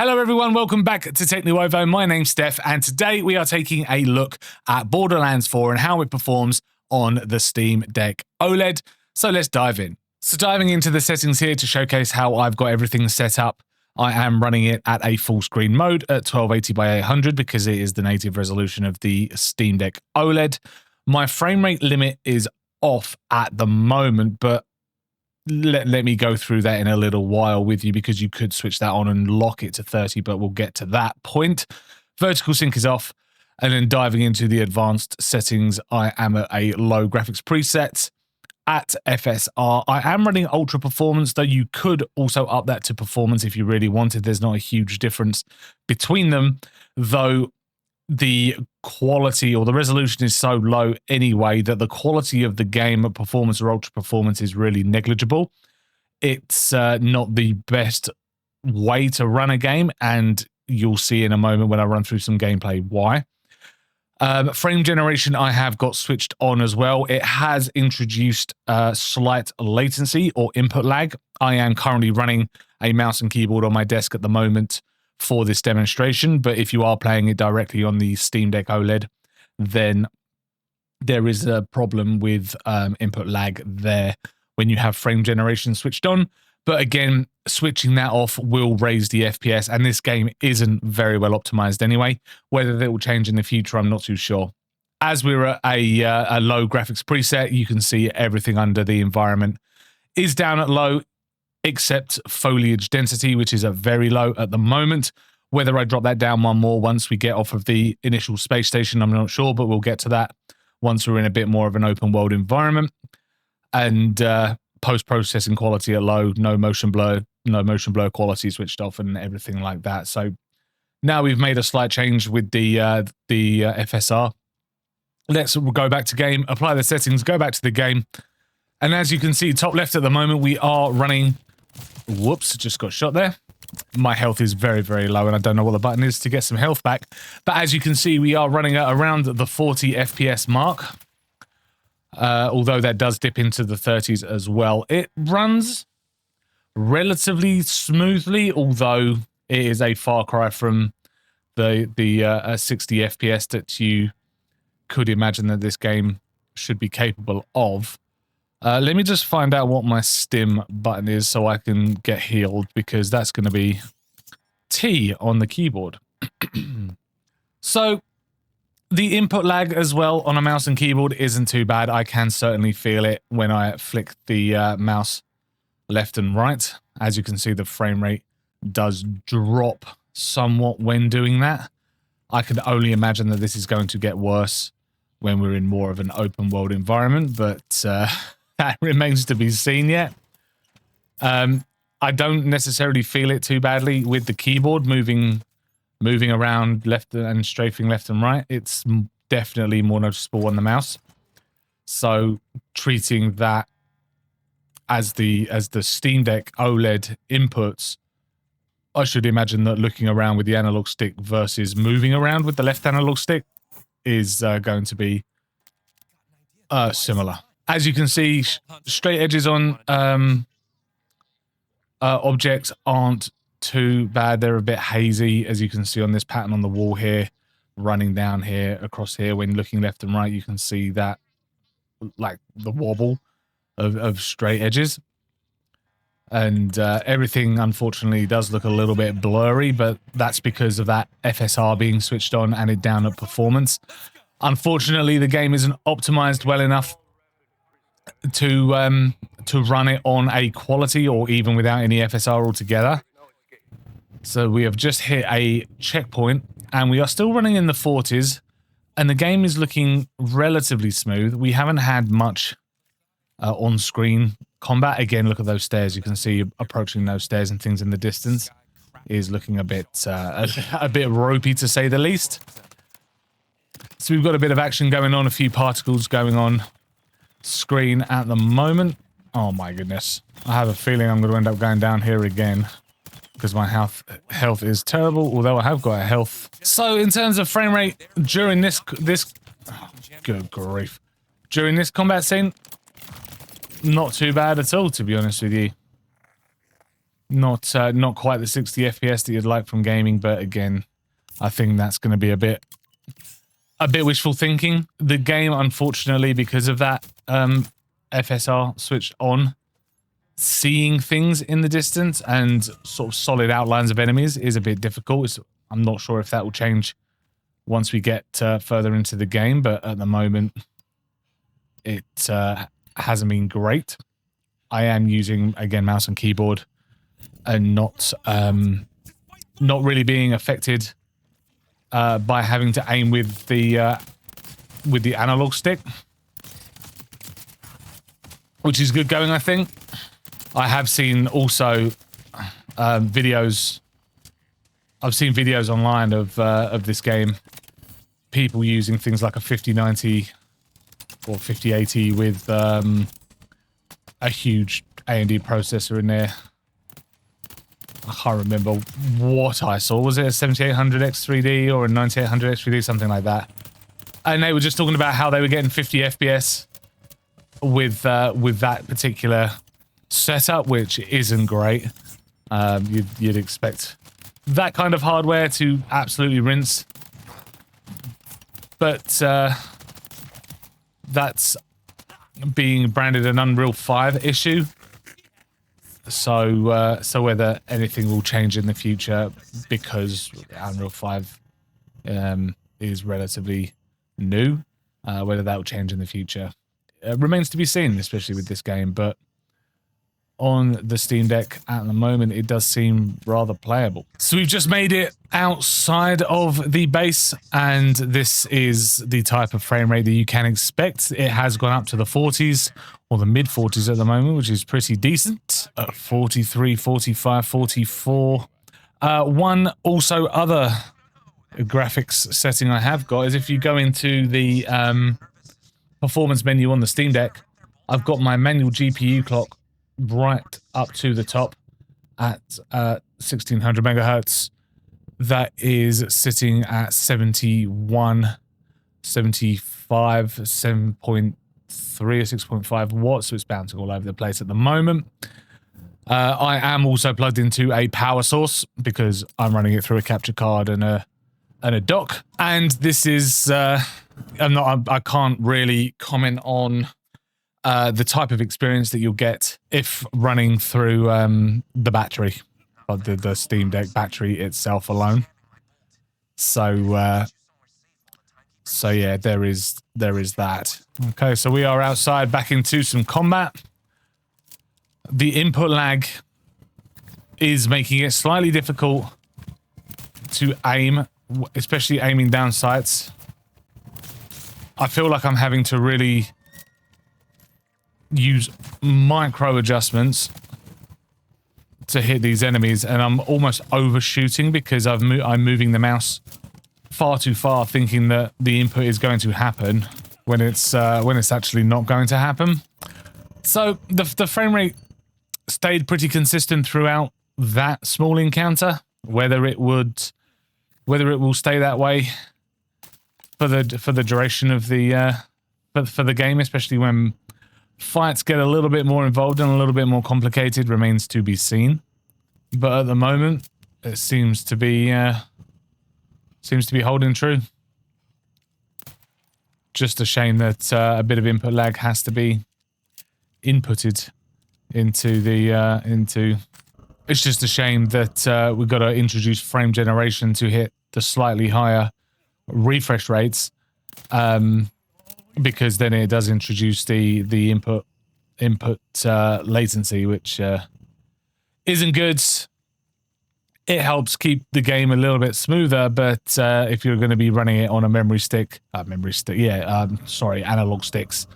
Hello everyone, welcome back to TechNuovo. My name's Steph, and today we are taking a look at Borderlands 4 and how it performs on the Steam Deck OLED. So let's dive in. So diving into the settings here to showcase how I've got everything set up, I am running it at a full screen mode at 1280 by 800 because it is the native resolution of the Steam Deck OLED. My frame rate limit is off at the moment, but let me go through that in a little while with you because you could switch that on and lock it to 30, but we'll get to that point. Vertical sync is off, and then diving into the advanced settings, I am at a low graphics preset. At FSR, I am running ultra performance, though you could also up that to performance if you really wanted. There's not a huge difference between them, though the quality or the resolution is so low anyway that the quality of the game at performance or ultra performance is really negligible. It's not the best way to run a game, and you'll see in a moment when I run through some gameplay why. Frame generation I have got switched on as well. It has introduced slight latency or input lag. I am currently running a mouse and keyboard on my desk at the moment for this demonstration, but if you are playing it directly on the Steam Deck OLED, then there is a problem with input lag there when you have frame generation switched on. But again, switching that off will raise the FPS, and this game isn't very well optimized anyway. Whether that will change in the future, I'm not too sure. As we're at a low graphics preset, you can see everything under the environment is down at low, except foliage density, which is at very low at the moment. Whether I drop that down one more once we get off of the initial space station, I'm not sure, but we'll get to that once we're in a bit more of an open world environment. And post-processing quality at low, no motion blur quality switched off and everything like that. So now we've made a slight change with the FSR. Let's go back to game, apply the settings, go back to the game. And as you can see, top left at the moment, we are running... Whoops, just got shot there. My health is very, very low, and I don't know what the button is to get some health back. But as you can see, we are running at around the 40 FPS mark. Although that does dip into the 30s as well. It runs relatively smoothly, although it is a far cry from the 60 FPS that you could imagine that this game should be capable of. Let me just find out what my stim button is so I can get healed, because that's going to be T on the keyboard. So the input lag as well on a mouse and keyboard isn't too bad. I can certainly feel it when I flick the mouse left and right. As you can see, the frame rate does drop somewhat when doing that. I can only imagine that this is going to get worse when we're in more of an open world environment, but that remains to be seen yet. I don't necessarily feel it too badly with the keyboard moving around left and strafing left and right. It's definitely more noticeable on the mouse. So treating that as the Steam Deck OLED inputs, I should imagine that looking around with the analog stick versus moving around with the left analog stick is going to be similar. As you can see, straight edges on objects aren't too bad. They're a bit hazy, as you can see on this pattern on the wall here, running down here, across here. When looking left and right, you can see that, like, the wobble of straight edges. And everything, unfortunately, does look a little bit blurry, but that's because of that FSR being switched on and it down at performance. Unfortunately, the game isn't optimized well enough to run it on a quality or even without any FSR altogether. So we have just hit a checkpoint, and we are still running in the 40s, and the game is looking relatively smooth. We haven't had much on-screen combat. Again, look at those stairs. You can see approaching those stairs and things in the distance is looking a bit ropey, to say the least. So we've got a bit of action going on, a few particles going on screen at the moment. Oh my goodness. I have a feeling I'm going to end up going down here again, because my health is terrible, although I have got a health. So in terms of frame rate during this oh, good grief. During this combat scene, not too bad at all, to be honest with you. Not quite the 60 FPS that you'd like from gaming, but again, I think that's going to be a bit wishful thinking. The game, unfortunately, because of that FSR switched on, seeing things in the distance and sort of solid outlines of enemies is a bit difficult. I'm not sure if that will change once we get further into the game, but at the moment, it hasn't been great. I am using, again, mouse and keyboard, and not really being affected by having to aim with the analog stick, which is good going, I think. I have seen also videos. I've seen videos online of this game, people using things like a 5090 or 5080 with a huge AMD processor in there. I can't remember what I saw. Was it a 7800X3D or a 9800X3D, something like that? And they were just talking about how they were getting 50 FPS with that particular setup, which isn't great. You'd expect that kind of hardware to absolutely rinse, but that's being branded an Unreal 5 issue. So whether anything will change in the future, because Unreal 5 is relatively new, whether that will change in the future remains to be seen, especially with this game. But on the Steam Deck at the moment, it does seem rather playable. So we've just made it outside of the base, and this is the type of frame rate that you can expect. It has gone up to the 40s, or the mid 40s at the moment, which is pretty decent. 43, 45, 44. One also other graphics setting I have got is if you go into the performance menu on the Steam Deck, I've got my manual GPU clock right up to the top at 1600 megahertz. That is sitting at 71, 75, 7.3 or 6.5 watts, so it's bouncing all over the place at the moment. I am also plugged into a power source because I'm running it through a capture card and a dock. And this is I can't really comment on the type of experience that you'll get if running through the battery, or the Steam Deck battery itself alone. So yeah, there is that. Okay, so we are outside, back into some combat. The input lag is making it slightly difficult to aim, especially aiming down sights. I feel like I'm having to really use micro adjustments to hit these enemies, and I'm almost overshooting because I'm moving the mouse far too far, thinking that the input is going to happen when it's actually not going to happen. So the frame rate stayed pretty consistent throughout that small encounter. Whether it will stay that way for the duration of the for the game, especially when fights get a little bit more involved and a little bit more complicated, remains to be seen. But at the moment, it seems to be holding true. Just a shame that a bit of input lag has to be inputted into the into. It's just a shame that we've got to introduce frame generation to hit the slightly higher refresh rates, because then it does introduce the input latency, which isn't good. It helps keep the game a little bit smoother, but if you're going to be running it on a analog sticks,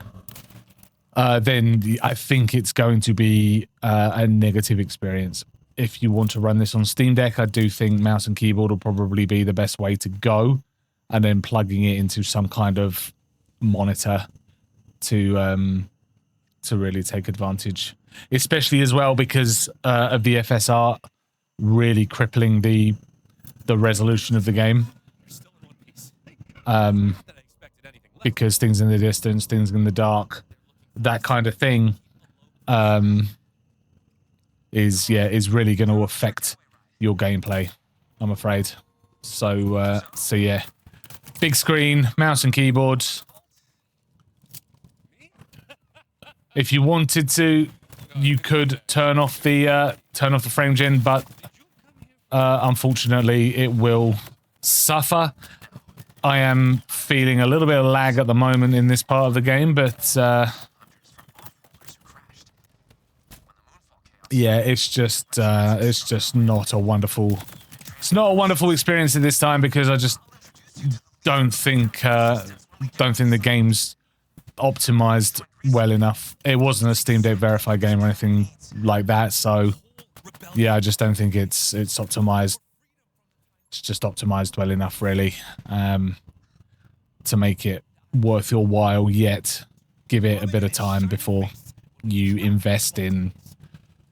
then I think it's going to be a negative experience. If you want to run this on Steam Deck, I do think mouse and keyboard will probably be the best way to go, and then plugging it into some kind of monitor to really take advantage, especially as well because of the FSR really crippling the resolution of the game, because things in the distance, things in the dark, that kind of thing, is really going to affect your gameplay, I'm afraid. So yeah, big screen, mouse and keyboard. If you wanted to, you could turn off the frame gen, but unfortunately, it will suffer. I am feeling a little bit of lag at the moment in this part of the game, but yeah, it's just not a wonderful. It's not a wonderful experience at this time because I just don't think the game's optimized well enough. It wasn't a Steam Deck verified game or anything like that, so yeah, I just don't think it's optimized. It's just optimized well enough, really, to make it worth your while yet. Give it a bit of time before you invest in,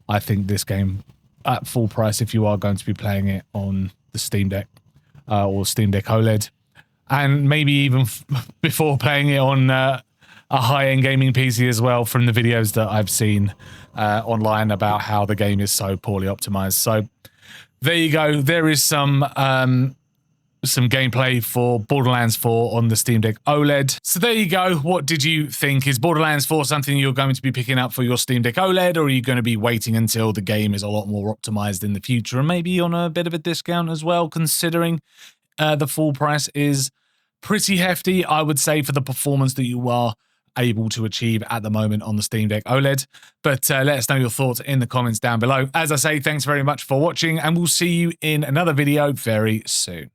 I think, this game at full price if you are going to be playing it on the Steam Deck or Steam Deck OLED. And maybe even before playing it on a high-end gaming PC as well, from the videos that I've seen online about how the game is so poorly optimized. So there you go. There is some gameplay for Borderlands 4 on the Steam Deck OLED. So there you go. What did you think? Is Borderlands 4 something you're going to be picking up for your Steam Deck OLED, or are you going to be waiting until the game is a lot more optimized in the future and maybe on a bit of a discount as well, considering the full price is pretty hefty, I would say, for the performance that you are able to achieve at the moment on the Steam Deck OLED. But let us know your thoughts in the comments down below. As I say, thanks very much for watching, and we'll see you in another video very soon.